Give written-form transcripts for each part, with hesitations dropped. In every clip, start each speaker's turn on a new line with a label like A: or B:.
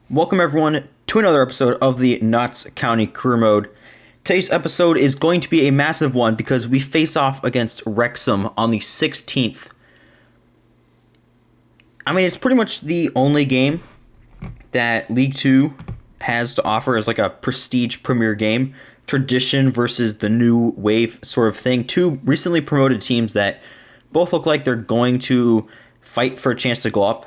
A: Welcome everyone to another episode of the Notts County Career Mode. Today's episode is going to be a massive one because we face off against Wrexham on the 16th. I mean, it's pretty much the only game that League Two has to offer as like a prestige premier game. Tradition versus the new wave sort of thing. Two recently promoted teams that both look like they're going to fight for a chance to go up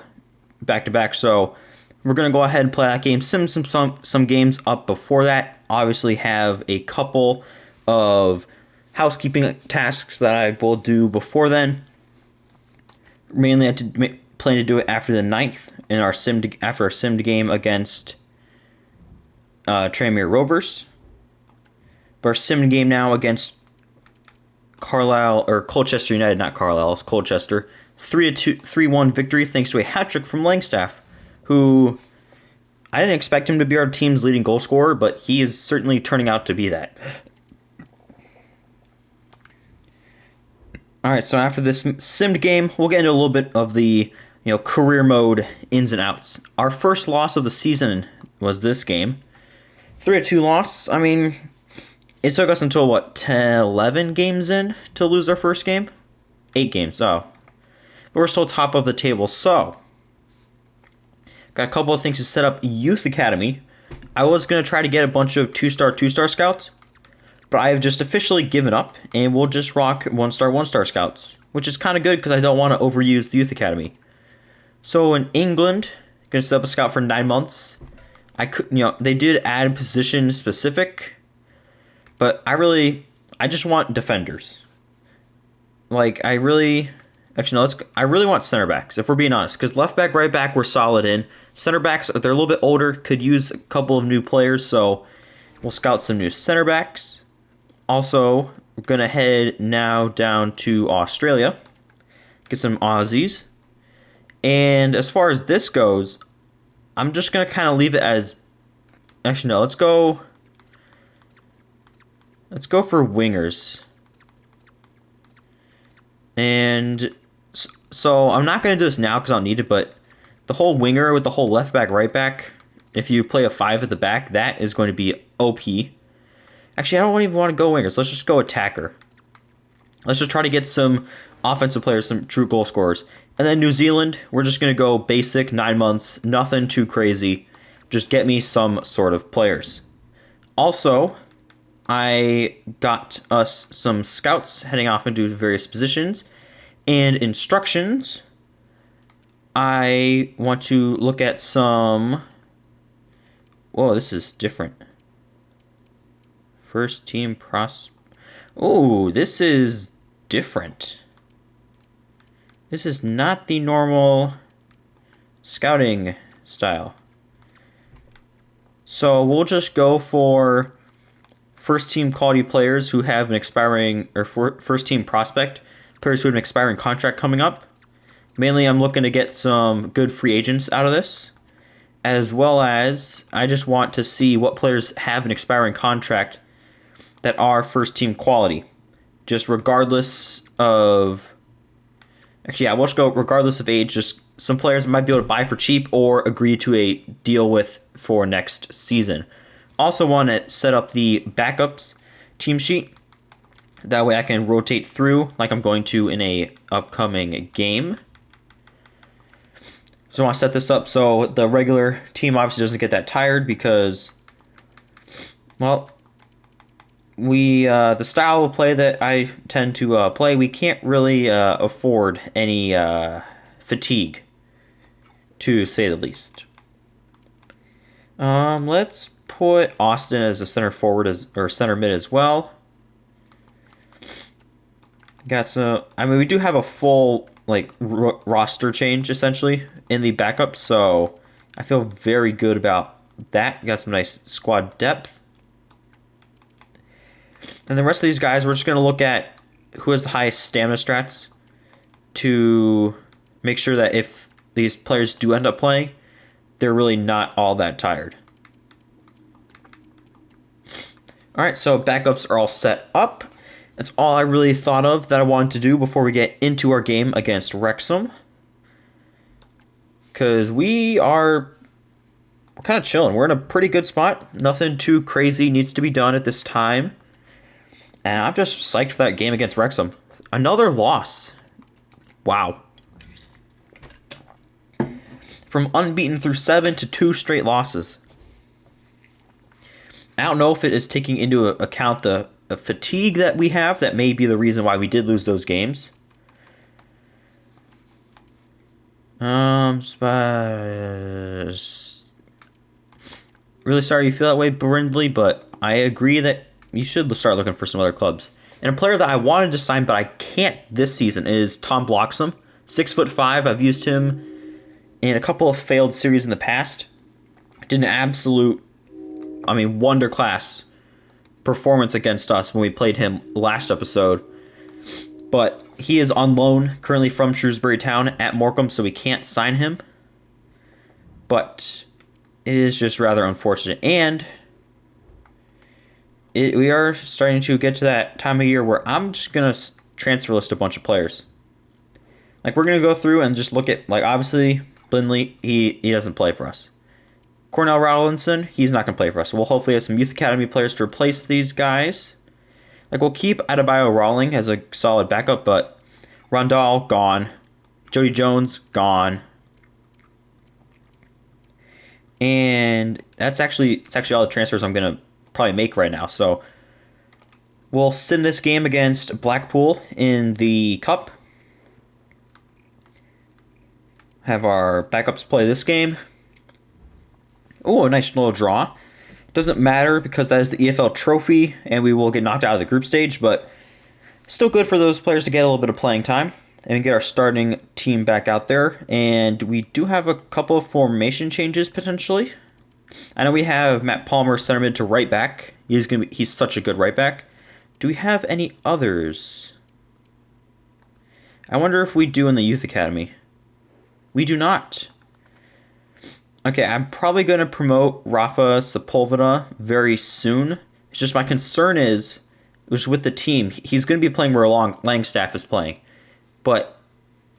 A: back to back. So we're going to go ahead and play that game. Some games up before that. Obviously have a couple of housekeeping tasks that I will do before then. Mainly I plan to do it after the 9th in our after our simmed game against Tranmere Rovers. But our simmed game now against Carlisle or Colchester United, not Carlisle, it's Colchester. 3-1 victory thanks to a hat trick from Langstaff, who I didn't expect him to be our team's leading goal scorer, but he is certainly turning out to be that. All right, so after this simmed game, we'll get into a little bit of the career mode ins and outs. Our first loss of the season was this game, 3-2 loss. I mean, it took us until 11 games in to lose our first game, 8 games. Oh, but we're still top of the table. So got a couple of things to set up Youth Academy. I was going to try to get a bunch of 2-star scouts, but I have just officially given up, and we'll just rock 1-star scouts, which is kind of good because I don't want to overuse the Youth Academy. So in England, going to set up a scout for 9 months. They did add position specific, but I just want defenders. I really want center backs, if we're being honest, because left back, right back, we're solid in. Center backs, they're a little bit older, could use a couple of new players, so we'll scout some new center backs. Also, we're going to head now down to Australia, get some Aussies. And as far as this goes, I'm just going to kind of leave it as... Actually, no, let's go for wingers. And so I'm not going to do this now because I don't need it, but the whole winger with the whole left back, right back, if you play a 5 at the back, that is going to be OP. Actually, I don't even want to go wingers. Let's just go attacker. Let's just try to get some offensive players, some true goal scorers. And then New Zealand, we're just going to go basic, 9 months, nothing too crazy. Just get me some sort of players. Also, I got us some scouts heading off into various positions. And instructions, I want to look at some... Whoa, this is different. First team Oh, this is different. This is not the normal scouting style. So we'll just go for first team quality players who have an expiring, or first team prospect, players who have an expiring contract coming up. Mainly I'm looking to get some good free agents out of this, as well as I just want to see what players have an expiring contract that are first team quality. Just regardless of... Actually, yeah, we'll just go regardless of age. Just some players I might be able to buy for cheap or agree to a deal with for next season. Also want to set up the backups team sheet. That way I can rotate through like I'm going to in a upcoming game. So I want to set this up so the regular team obviously doesn't get that tired because, well, the style of play that I tend to play, we can't really afford any fatigue, to say the least. Let's put Austin as a center forward or center mid as well. We do have a full roster change essentially in the backup, so I feel very good about that. Got some nice squad depth. And the rest of these guys, we're just going to look at who has the highest stamina strats to make sure that if these players do end up playing, they're really not all that tired. Alright, so backups are all set up. That's all I really thought of that I wanted to do before we get into our game against Wrexham. Because we are we're kind of chilling. We're in a pretty good spot. Nothing too crazy needs to be done at this time. And I'm just psyched for that game against Wrexham. Another loss. Wow. From unbeaten through 7 to 2 straight losses. I don't know if it is taking into account the fatigue that we have. That may be the reason why we did lose those games. Really sorry you feel that way, Brindley, but I agree that you should start looking for some other clubs. And a player that I wanted to sign, but I can't this season, is Tom Bloxham. 6'5". I've used him in a couple of failed series in the past. Did an absolute, wonder class performance against us when we played him last episode. But he is on loan currently from Shrewsbury Town at Morecambe, so we can't sign him. But it is just rather unfortunate. And we are starting to get to that time of year where I'm just going to transfer list a bunch of players. Like, we're going to go through and just look at, like, obviously, Bindley, he doesn't play for us. Cornell Rowlinson, he's not going to play for us. So we'll hopefully have some Youth Academy players to replace these guys. Like, we'll keep Adebayo Rawling as a solid backup, but Rondal, gone. Jody Jones, gone. And it's actually all the transfers I'm going to probably make right now. So we'll send this game against Blackpool in the Cup. Have our backups play this game. Oh, a nice little draw. Doesn't matter because that is the EFL trophy, and we will get knocked out of the group stage, but still good for those players to get a little bit of playing time and get our starting team back out there. And we do have a couple of formation changes potentially. I know we have Matt Palmer center mid to right back. He's such a good right back. Do we have any others? I wonder if we do in the Youth Academy. We do not. Okay, I'm probably going to promote Rafa Sepulveda very soon. It's just my concern is, with the team, he's going to be playing where Langstaff is playing. But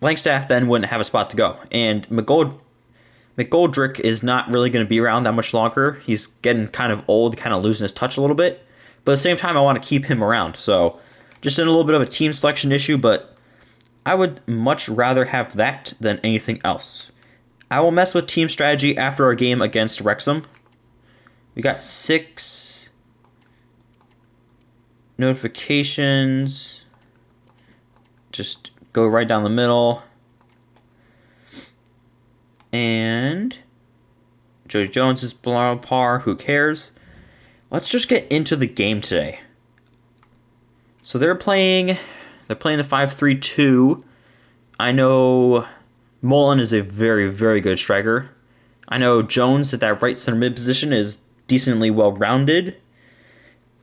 A: Langstaff then wouldn't have a spot to go. And McGoldrick is not really going to be around that much longer. He's getting kind of old, kind of losing his touch a little bit. But at the same time, I want to keep him around. So just in a little bit of a team selection issue, but I would much rather have that than anything else. I will mess with team strategy after our game against Wrexham. We got 6 notifications. Just go right down the middle. And Jody Jones is below par. Who cares? Let's just get into the game today. So they're playing the 5-3-2. I know Mullen is a very, very good striker. I know Jones at that right center mid position is decently well-rounded.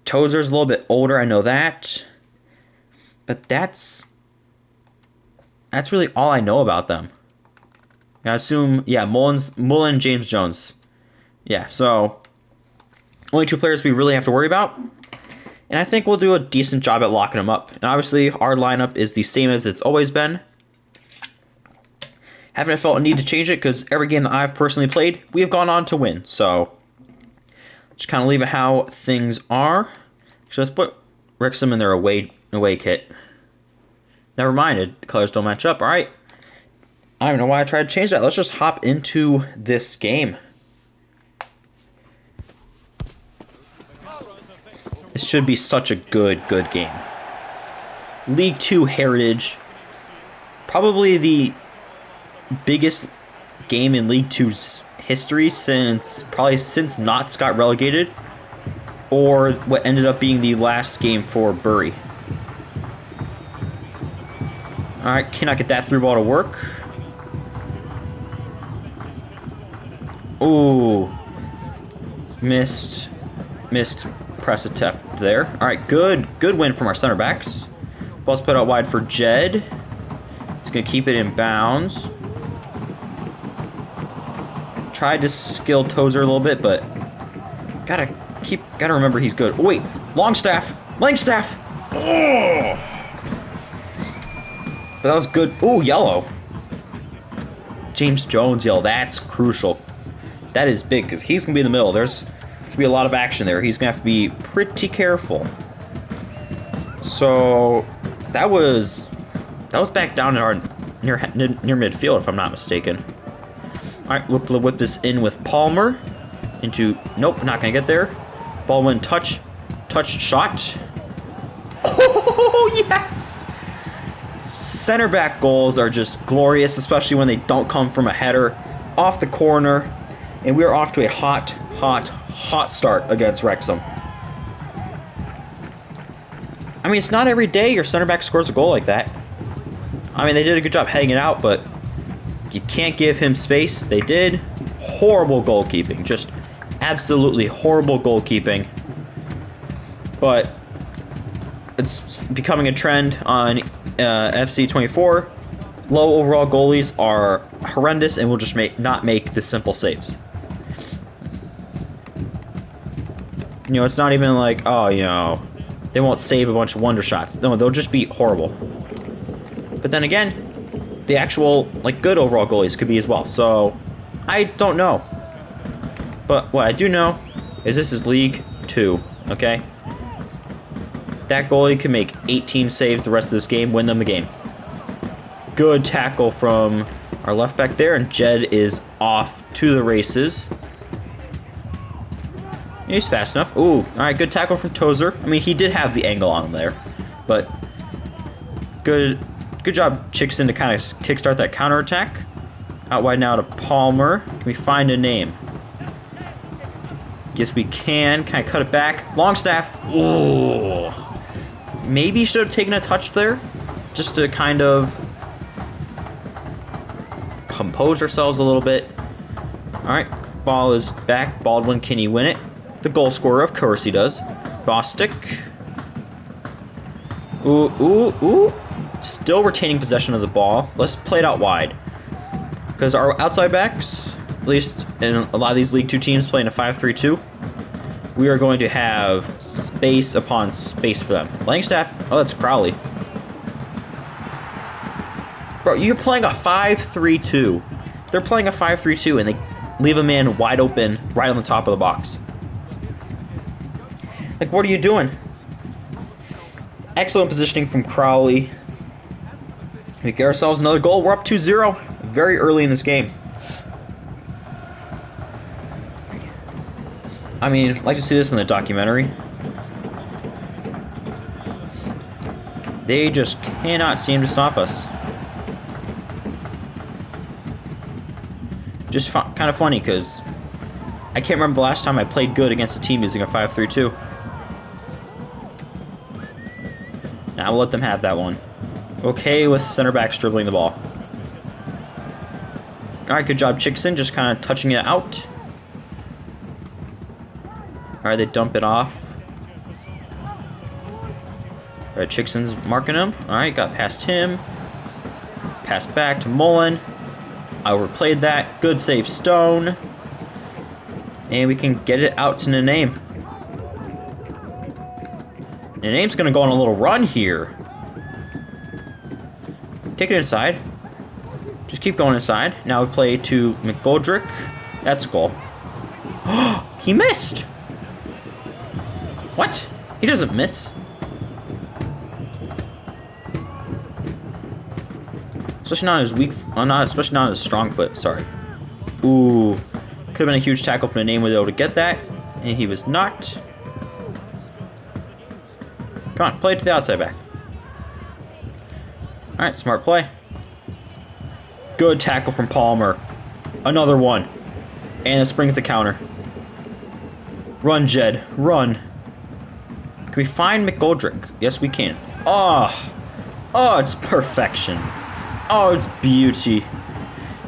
A: Tozer's a little bit older, I know that. But that's really all I know about them. I assume, yeah, Mullen, James Jones. Yeah, so only 2 players we really have to worry about. And I think we'll do a decent job at locking them up. And obviously, our lineup is the same as it's always been. Haven't felt a need to change it because every game that I've personally played, we have gone on to win. So just kind of leave it how things are. So let's put Wrexham in their away kit. Never mind, the colors don't match up. All right. I don't know why I tried to change that. Let's just hop into this game. This should be such a good game. League 2 heritage. Probably the biggest game in League 2's history since Notts got relegated, or what ended up being the last game for Bury. Alright, cannot get that through ball to work. Ooh. Missed press attempt there. Alright, good win from our center backs. Ball's put out wide for Jed. He's going to keep it in bounds. Tried to skill Tozer a little bit, but gotta remember he's good. Oh, wait, Langstaff! Oh! But that was good. Oh, yellow. James Jones yellow. That's crucial. That is big, because he's going to be in the middle. There's going to be a lot of action there. He's going to have to be pretty careful. So, that was back down in our near midfield, if I'm not mistaken. Alright, look to whip this in with Palmer. Into, nope, not going to get there. Baldwin, touch, shot. Oh, yes! Center back goals are just glorious, especially when they don't come from a header off the corner. And we're off to a hot start against Wrexham. I mean, it's not every day your center back scores a goal like that. I mean, they did a good job hanging out, but you can't give him space. They did. Horrible goalkeeping. Just absolutely horrible goalkeeping. But it's becoming a trend on FC24. Low overall goalies are horrendous and will just not make the simple saves. You know, it's not even like, oh, you know, they won't save a bunch of wonder shots. No, they'll just be horrible. But then again, the actual, like, good overall goalies could be as well. So, I don't know. But what I do know is this is League 2, okay? That goalie can make 18 saves the rest of this game, win them the game. Good tackle from our left back there, and Jed is off to the races. He's fast enough. Ooh, alright, good tackle from Tozer. I mean, he did have the angle on him there, but good job, Chickson, to kind of kickstart that counterattack. Out wide now to Palmer. Can we find a name? Guess we can. Can I cut it back? Longstaff. Ooh. Maybe should have taken a touch there, just to kind of compose ourselves a little bit. Alright, ball is back. Baldwin, can he win it? The goal scorer, of course he does. Bostic. Ooh. Still retaining possession of the ball. Let's play it out wide. Because our outside backs, at least in a lot of these League 2 teams playing a 5-3-2, we are going to have space upon space for them. Langstaff, oh, that's Crowley. Bro, you're playing a 5-3-2. They're playing a 5-3-2 and they leave a man wide open right on the top of the box. Like, what are you doing? Excellent positioning from Crowley. We get ourselves another goal. We're up 2-0 very early in this game. I mean, I'd like to see this in the documentary. They just cannot seem to stop us. Just kind of funny, because I can't remember the last time I played good against a team using a 5-3-2. Now we'll let them have that one. Okay with center backs dribbling the ball. Alright, good job, Chickson, just kind of touching it out. Alright, they dump it off. Alright, Chickson's marking him. Alright, got past him. Pass back to Mullen. I overplayed that. Good save, Stone. And we can get it out to Name. Name's going to go on a little run here. Take it inside. Just keep going inside. Now we play to McGoldrick. That's a goal. He missed! What? He doesn't miss. Especially not his weak, especially not his strong foot. Sorry. Ooh, could have been a huge tackle for the name. Was able to get that, and he was not. Come on, play it to the outside back. All right, smart play. Good tackle from Palmer. Another one, and it springs the counter. Run, Jed, run. Can we find McGoldrick? Yes, we can. Oh, it's perfection. Oh, it's beauty.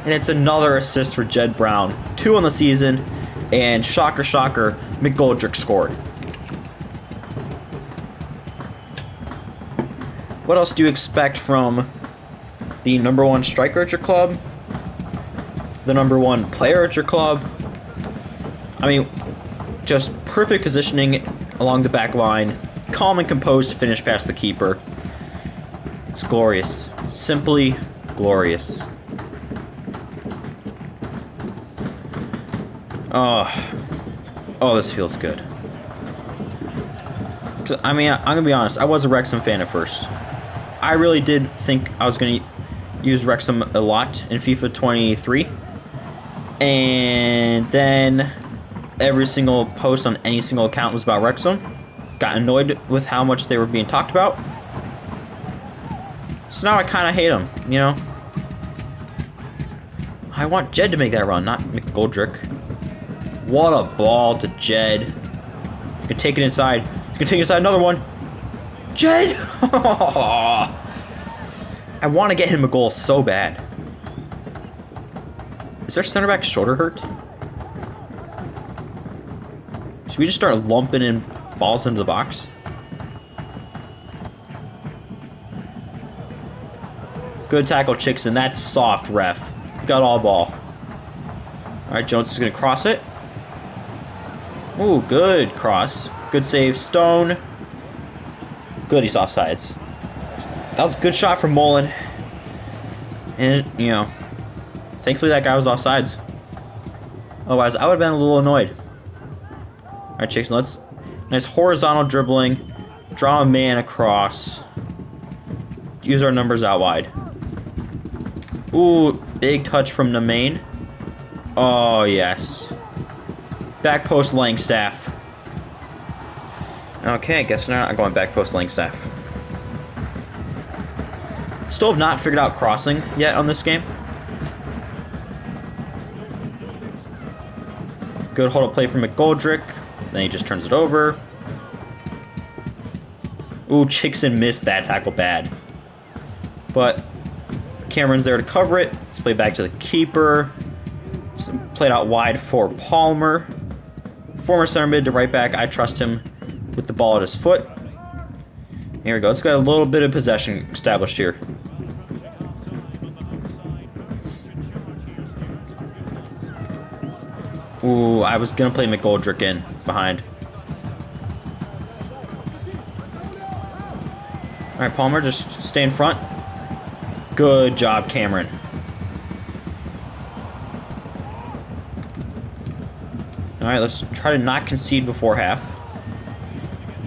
A: And it's another assist for Jed Brown. 2 on the season. And shocker, McGoldrick scored. What else do you expect from the #1 striker at your club? The #1 player at your club? I mean, just perfect positioning along the back line. Calm and composed finish past the keeper. It's glorious. Simply glorious. Oh, oh, this feels good. I mean, I'm gonna be honest. I was a Wrexham fan at first. I really did think I was gonna use Wrexham a lot in FIFA 23, and then every single post on any single account was about Wrexham. Got annoyed with how much they were being talked about. So now I kind of hate them, you know? I want Jed to make that run, not McGoldrick. What a ball to Jed. You can take it inside. You can take it inside another one. Jed! I want to get him a goal so bad. Is their center back's shoulder hurt? Should we just start lumping in balls into the box? Good tackle, Chickson. That's soft, ref. Got all ball. Alright, Jones is going to cross it. Ooh, good cross. Good save. Stone. Good, he's offsides. That was a good shot from Mullen. And, you know, thankfully that guy was offsides. Otherwise, I would have been a little annoyed. Alright, Chickson, let's... Nice horizontal dribbling. Draw a man across. Use our numbers out wide. Ooh, big touch from the main. Oh, yes. Back post Langstaff. Okay, guess not going back post Langstaff. Still have not figured out crossing yet on this game. Good hold-up play from McGoldrick. Then he just turns it over. Ooh, Chickson missed that tackle bad. But Cameron's there to cover it. Let's play back to the keeper. Played out wide for Palmer. Former center mid to right back. I trust him with the ball at his foot. Here we go. Let's get a little bit of possession established here. Ooh, I was going to play McGoldrick in behind. Alright, Palmer, just stay in front. Good job, Cameron. Alright, let's try to not concede before half.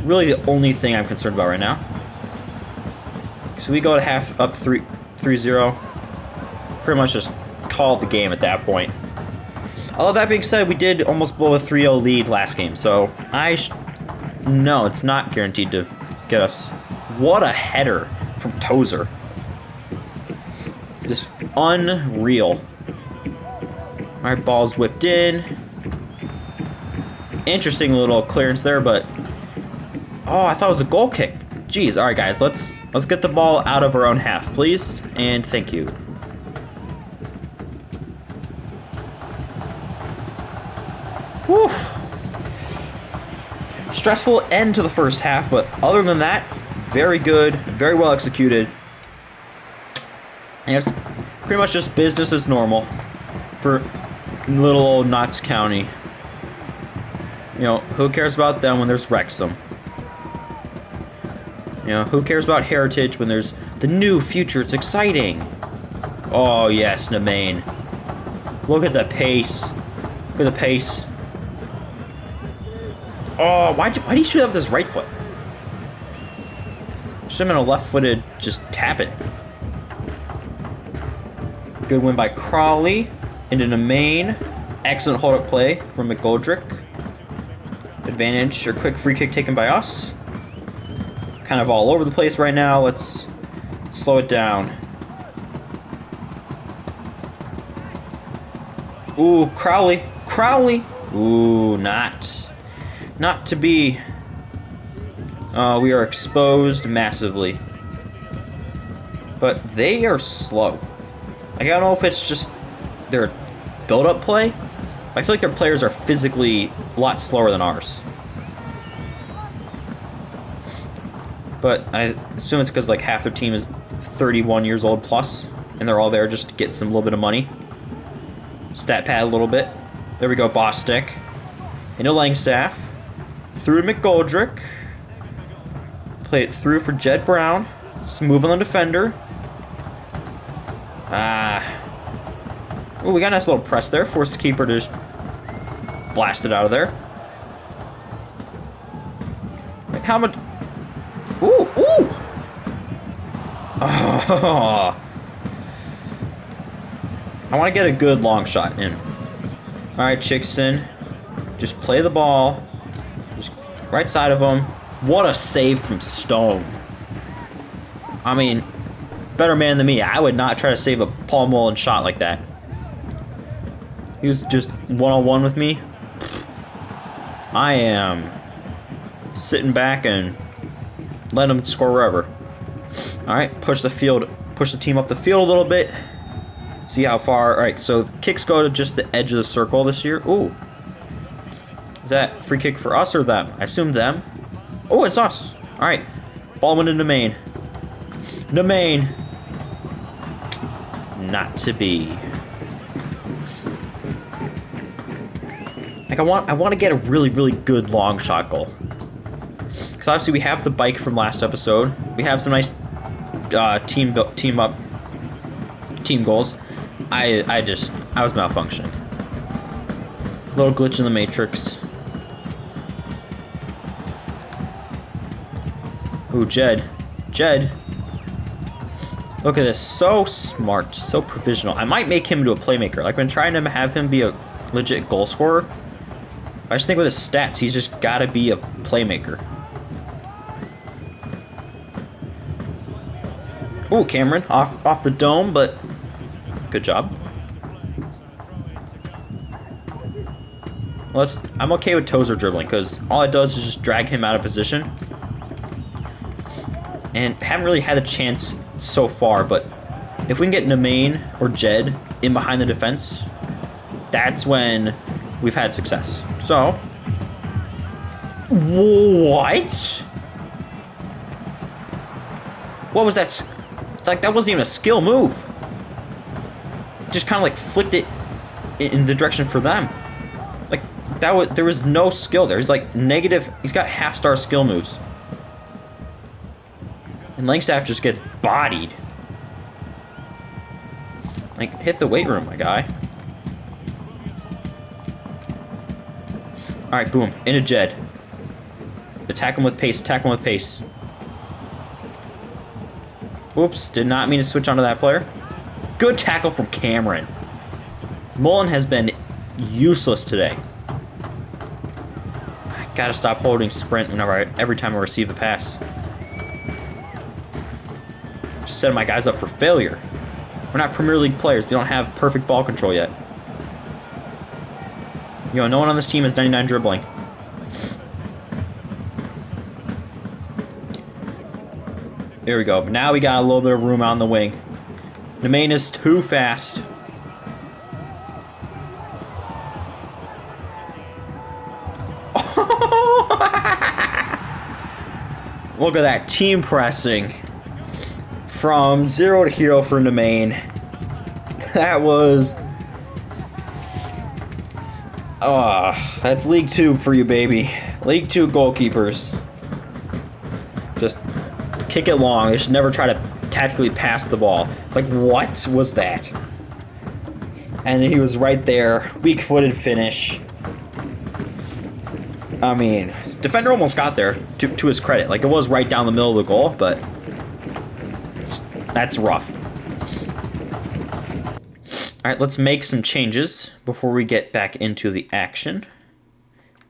A: Really the only thing I'm concerned about right now. So we go to half up 3-0. Pretty much just call it the game at that point. Although that being said, we did almost blow a 3-0 lead last game, so no, it's not guaranteed to get us. What a header from Tozer. Just unreal. Alright, ball's whipped in. Interesting little clearance there, but oh, I thought it was a goal kick. Jeez, alright guys, let's get the ball out of our own half, please, and thank you. Whew. Stressful end to the first half, but other than that, very good, very well executed. And it's pretty much just business as normal for little old Notts County. You know, who cares about them when there's Wrexham? You know, who cares about Heritage when there's the new future? It's exciting. Oh, yes, Nemain. Look at the pace. Look at the pace. Oh, why did he shoot up with his right foot? Should have been a left-footed, just tap it. Good win by Crawley. Into Nemain. Excellent hold-up play from McGoldrick. Advantage, or quick free kick taken by us. Kind of all over the place right now. Let's slow it down. Ooh, Crowley. Crowley. Ooh, not to be. We are exposed massively. But they are slow. Like, I don't know if it's just their build-up play. I feel like their players are physically a lot slower than ours. But I assume it's because like half their team is 31 years old plus, and they're all there just to get some little bit of money. Stat pad a little bit. There we go, boss stick. Into Langstaff. Through to McGoldrick. Play it through for Jed Brown. Let's move on the defender. Oh, we got a nice little press there. Forced the keeper to just Blast it out of there. Like, how much? Ooh, ooh! Oh. I want to get a good long shot in. Alright, Chickson. Just play the ball. Just right side of him. What a save from Stone. I mean, better man than me. I would not try to save a Paul Mullen shot like that. He was just one-on-one with me. I am sitting back and letting him score wherever. Alright, push the team up the field a little bit. See how far. Alright, so kicks go to just the edge of the circle this year. Ooh. Is that free kick for us or them? I assume them. Oh, it's us. Alright. Ball went into Maine. The Maine. Not to be. Like, I want to get a really, really good long shot goal. Because obviously we have the bike from last episode. We have some nice team goals. I was malfunctioning. Little glitch in the matrix. Ooh, Jed. Look at this. So smart. So provisional. I might make him into a playmaker. Like, I've been trying to have him be a legit goal scorer. I just think with his stats, he's just got to be a playmaker. Ooh, Cameron. Off the dome, but good job. Well, I'm okay with Tozer dribbling, because all it does is just drag him out of position. And haven't really had a chance so far, but if we can get Nemain or Jed in behind the defense, that's when we've had success. So, what? What was that? Like, that wasn't even a skill move. Just kind of like flicked it in the direction for them. Like, there was no skill there. He's like negative. He's got half-star skill moves. And Langstaff just gets bodied. Like, hit the weight room, my guy. Alright, boom. Into Jed. Attack him with pace. Whoops, did not mean to switch onto that player. Good tackle from Cameron. Mullen has been useless today. I gotta stop holding sprint every time I receive a pass. Just setting my guys up for failure. We're not Premier League players. We don't have perfect ball control yet. No one on this team has 99 dribbling. There we go. But now we got a little bit of room out on the wing. The main is too fast. Look at that team pressing. From 0 to hero for Nemain. That was... that's League 2 for you, baby. League 2 goalkeepers. Just kick it long. They should never try to tactically pass the ball. Like, what was that? And he was right there. Weak-footed finish. I mean, defender almost got there, to his credit. Like, it was right down the middle of the goal, but that's rough. Alright, let's make some changes before we get back into the action.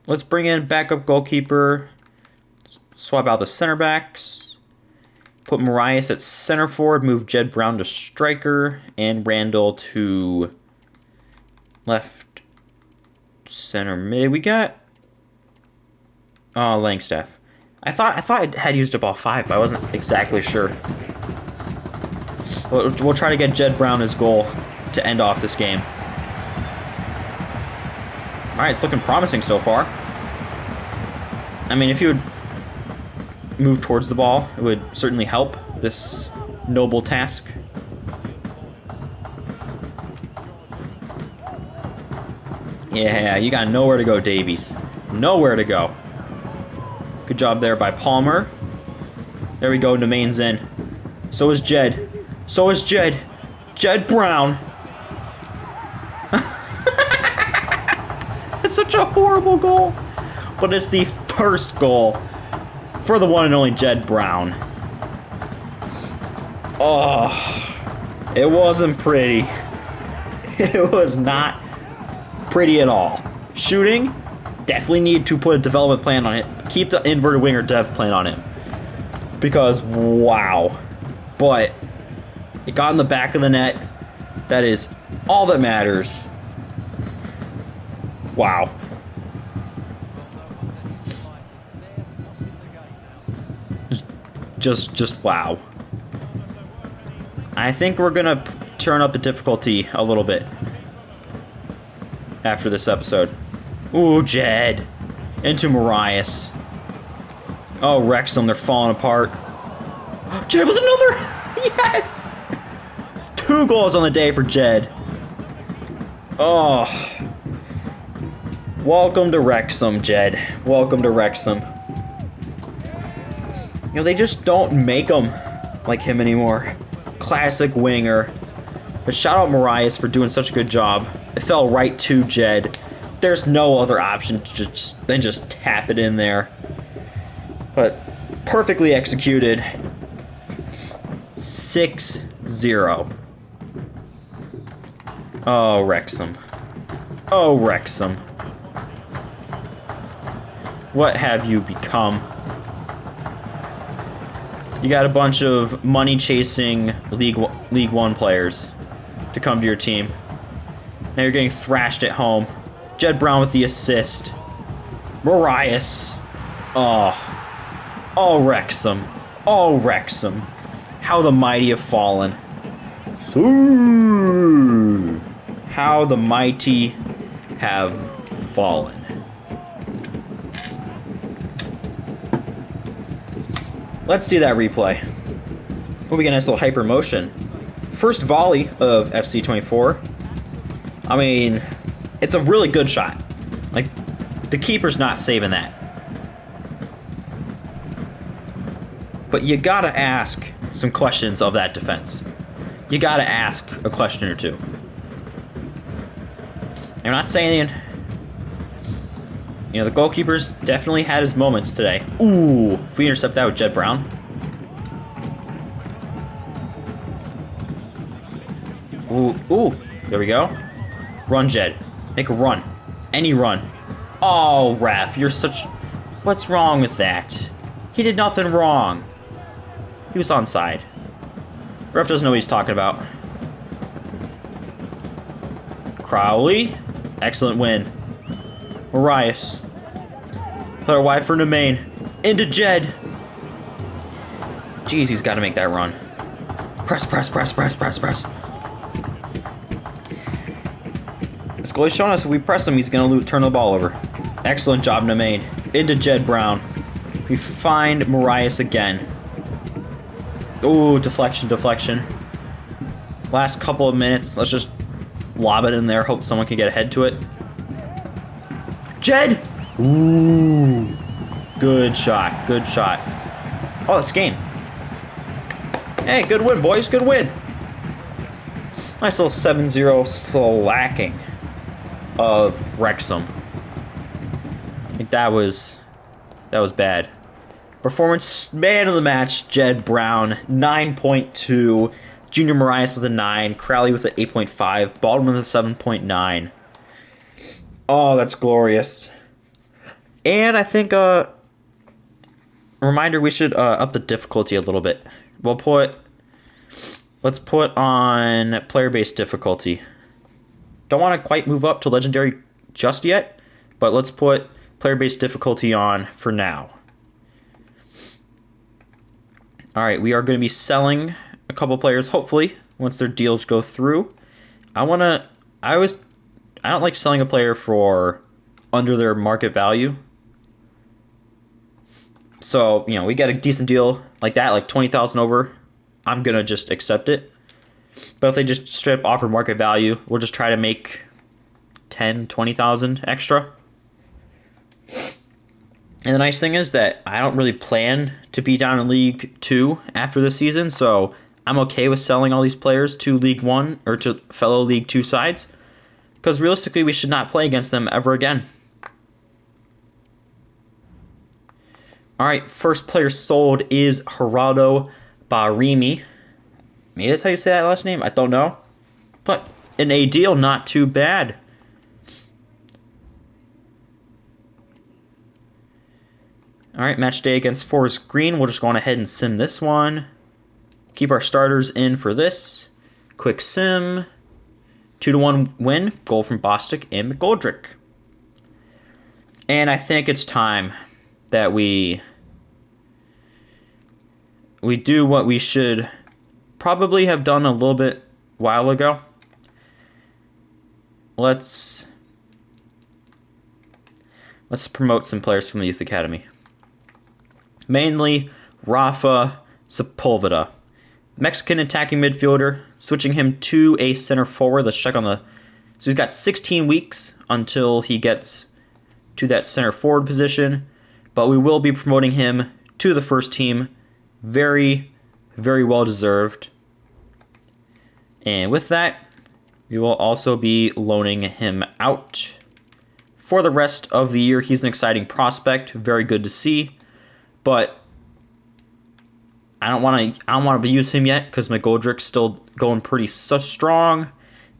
A: Let's bring in backup goalkeeper. Swap out the center backs. Put Marias at center forward. Move Jed Brown to striker. And Randall to left center mid. We got... Langstaff. I thought I had used up all 5, but I wasn't exactly sure. We'll try to get Jed Brown his goal to end off this game. Alright, it's looking promising so far. I mean, if you would move towards the ball, it would certainly help this noble task. Yeah, you got nowhere to go, Davies. Nowhere to go. Good job there by Palmer. There we go, Nemain's in. So is Jed. So is Jed. Jed Brown. That's such such a horrible goal. But it's the first goal for the one and only Jed Brown. Oh, it wasn't pretty. It was not pretty at all. Shooting, definitely need to put a development plan on it. Keep the inverted winger dev plan on it. Because, wow. But it got in the back of the net. That is all that matters. Wow. Just wow. I think we're gonna turn up the difficulty a little bit after this episode. Ooh, Jed. Into Marias. Oh, Wrexham, they're falling apart. Jed with another! Yes! 2 goals on the day for Jed. Oh. Welcome to Wrexham, Jed. Welcome to Wrexham. You know, they just don't make them like him anymore. Classic winger. But shout out Marias for doing such a good job. It fell right to Jed. There's no other option than just tap it in there. But perfectly executed. 6-0. Oh, Wrexham. Oh, Wrexham. What have you become? You got a bunch of money-chasing League One players to come to your team. Now you're getting thrashed at home. Jed Brown with the assist. Marias. Oh. Oh, Wrexham. Oh, Wrexham. How the mighty have fallen. How the mighty have fallen. Let's see that replay. Oh, we get a nice little hyper motion. First volley of FC24. I mean, it's a really good shot. Like, the keeper's not saving that. But you gotta ask some questions of that defense. You gotta ask a question or two. I'm not saying, you know, the goalkeeper's definitely had his moments today. Ooh, if we intercept that with Jed Brown. Ooh, there we go. Run, Jed. Make a run. Any run. Oh, ref, you're such... What's wrong with that? He did nothing wrong. He was onside. Ref doesn't know what he's talking about. Crowley. Excellent win. Marias. Player wide for Nemain. Into Jed. Jeez, he's got to make that run. Press. This goalie's showing us if we press him, he's going to turn the ball over. Excellent job, Nemain. Into Jed Brown. We find Marias again. Ooh, deflection. Last couple of minutes. Let's just lob it in there. Hope someone can get ahead to it. Jed! Ooh. Good shot. Oh, it's game. Hey, good win, boys. Good win. Nice little 7-0 slacking of Wrexham. I think that was bad. Performance man of the match, Jed Brown, 9.2. Junior Marias with a 9. Crowley with an 8.5. Baldwin with a 7.9. Oh, that's glorious. And I think reminder, we should up the difficulty a little bit. Let's put on player-based difficulty. Don't want to quite move up to legendary just yet, but let's put player-based difficulty on for now. All right, we are going to be selling a couple players, hopefully, once their deals go through. I don't like selling a player for under their market value. So, you know, we get a decent deal like that, like 20,000 over, I'm going to just accept it. But if they just straight up offer market value, we'll just try to make 10, 20,000 extra. And the nice thing is that I don't really plan to be down in League 2 after this season, so I'm okay with selling all these players to League 1 or to fellow League 2 sides, because realistically we should not play against them ever again. All right, first player sold is Geraldo Barimi. Maybe that's how you say that last name. I don't know, but in a deal, not too bad. All right, match day against Forest Green. We'll just go on ahead and sim this one. Keep our starters in for this. Quick sim. 2-1 win. Goal from Bostic and McGoldrick. And I think it's time that we do what we should probably have done a little bit while ago. Let's promote some players from the youth academy. Mainly Rafa Sepulveda, Mexican attacking midfielder, switching him to a center forward. Let's check on the... So he's got 16 weeks until he gets to that center forward position, but we will be promoting him to the first team. Very, very well deserved. And with that, we will also be loaning him out for the rest of the year. He's an exciting prospect, very good to see, but I don't want to use him yet because McGoldrick's still going pretty strong,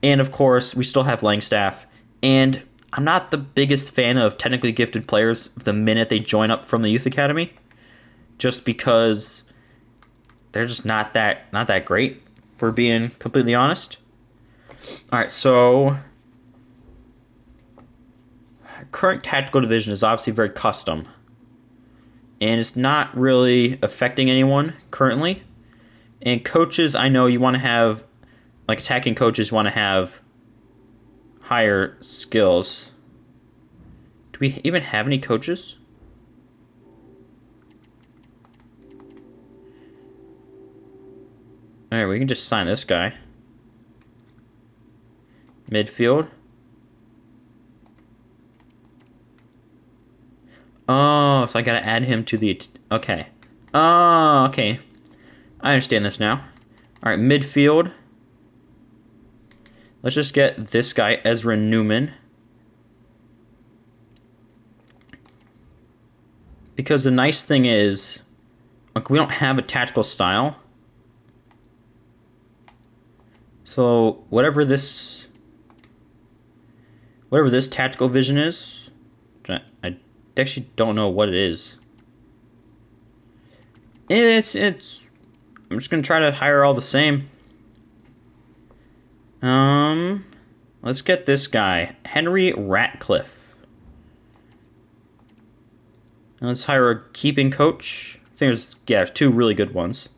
A: and of course we still have Langstaff. And I'm not the biggest fan of technically gifted players the minute they join up from the youth academy, just because they're just not that great, for being completely honest. All right, so current tactical division is obviously very custom, and it's not really affecting anyone currently. And coaches, I know you want to have, like attacking coaches want to have higher skills. Do we even have any coaches? Alright, we can just sign this guy. Midfield. Oh, so I gotta add him to the... Okay. Oh, okay. I understand this now. Alright, midfield. Let's just get this guy, Ezra Newman. Because the nice thing is, like, we don't have a tactical style. So whatever this tactical vision is, I actually don't know what it is. It's I'm just gonna try to hire all the same. Let's get this guy, Henry Ratcliffe. And let's hire a keeping coach. I think there's two really good ones.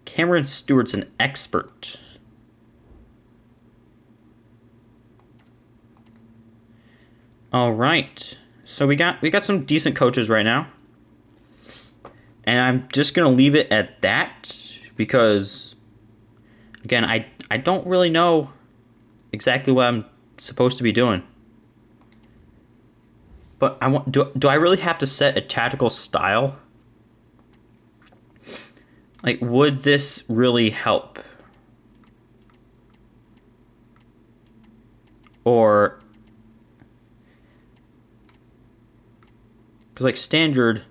A: Cameron Stewart's an expert. All right, so we got some decent coaches right now, and I'm just gonna leave it at that because, again, I don't really know exactly what I'm supposed to be doing. But do I really have to set a tactical style? Like, would this really help? Or, because like standard,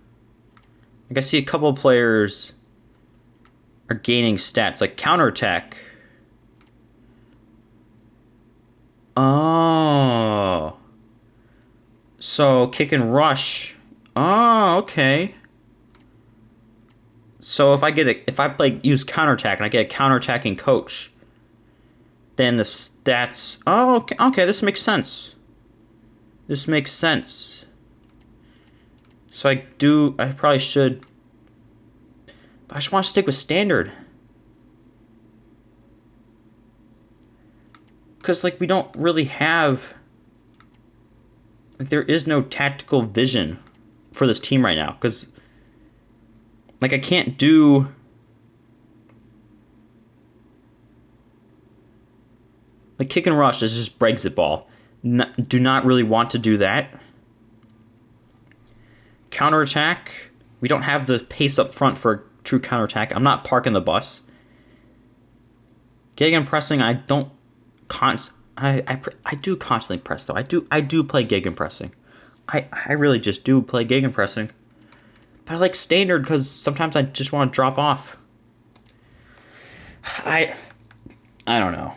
A: like I see a couple of players are gaining stats, like counterattack. Oh. So kick and rush. Oh, okay. So if I use counterattack and I get a counterattacking coach, then the stats. Oh, okay. Okay, this makes sense. This makes sense. So I probably should. But I just want to stick with standard. Because, like, we don't really have... Like, there is no tactical vision for this team right now. Because, like, I can't do... Like, kick and rush is just Brexit ball. Do not really want to do that. Counterattack. We don't have the pace up front for a true counterattack. I'm not parking the bus. Gegenpressing, I don't... I do constantly press, though. I do play gegenpressing. I really just do play gegenpressing. But I like standard because sometimes I just want to drop off. I don't know.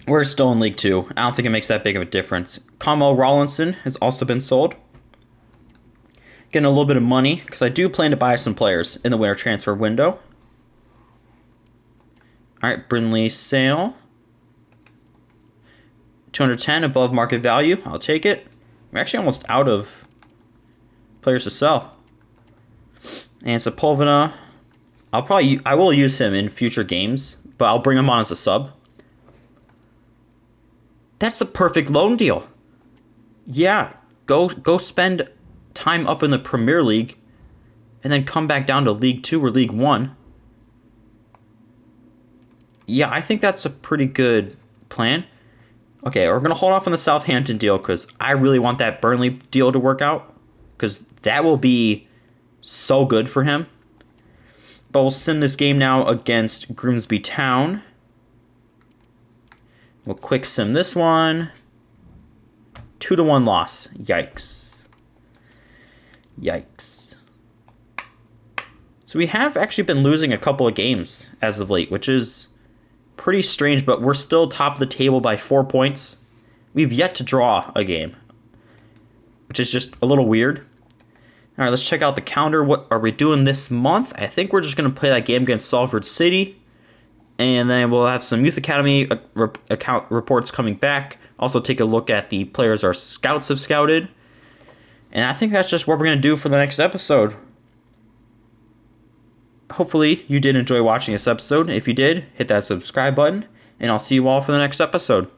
A: We're still in League Two. I don't think it makes that big of a difference. Carmel Rollinson has also been sold. Getting a little bit of money because I do plan to buy some players in the winter transfer window. All right, Brinley sale. 210 above market value. I'll take it. We're actually almost out of players to sell. And Sepulveda, I will use him in future games, but I'll bring him on as a sub. That's the perfect loan deal. Yeah, go spend time up in the Premier League and then come back down to League 2 or League 1. Yeah, I think that's a pretty good plan. Okay, we're going to hold off on the Southampton deal because I really want that Burnley deal to work out because that will be so good for him. But we'll sim this game now against Grimsby Town. We'll quick sim this one. 2-1 loss. Yikes. Yikes. So we have actually been losing a couple of games as of late, which is pretty strange, but we're still top of the table by 4 points. We've yet to draw a game, which is just a little weird. All right, let's check out the calendar. What are we doing this month? I think we're just going to play that game against Salford City, and then we'll have some Youth Academy account reports coming back. Also take a look at the players our scouts have scouted. And I think that's just what we're going to do for the next episode. Hopefully you did enjoy watching this episode. If you did, hit that subscribe button, and I'll see you all for the next episode.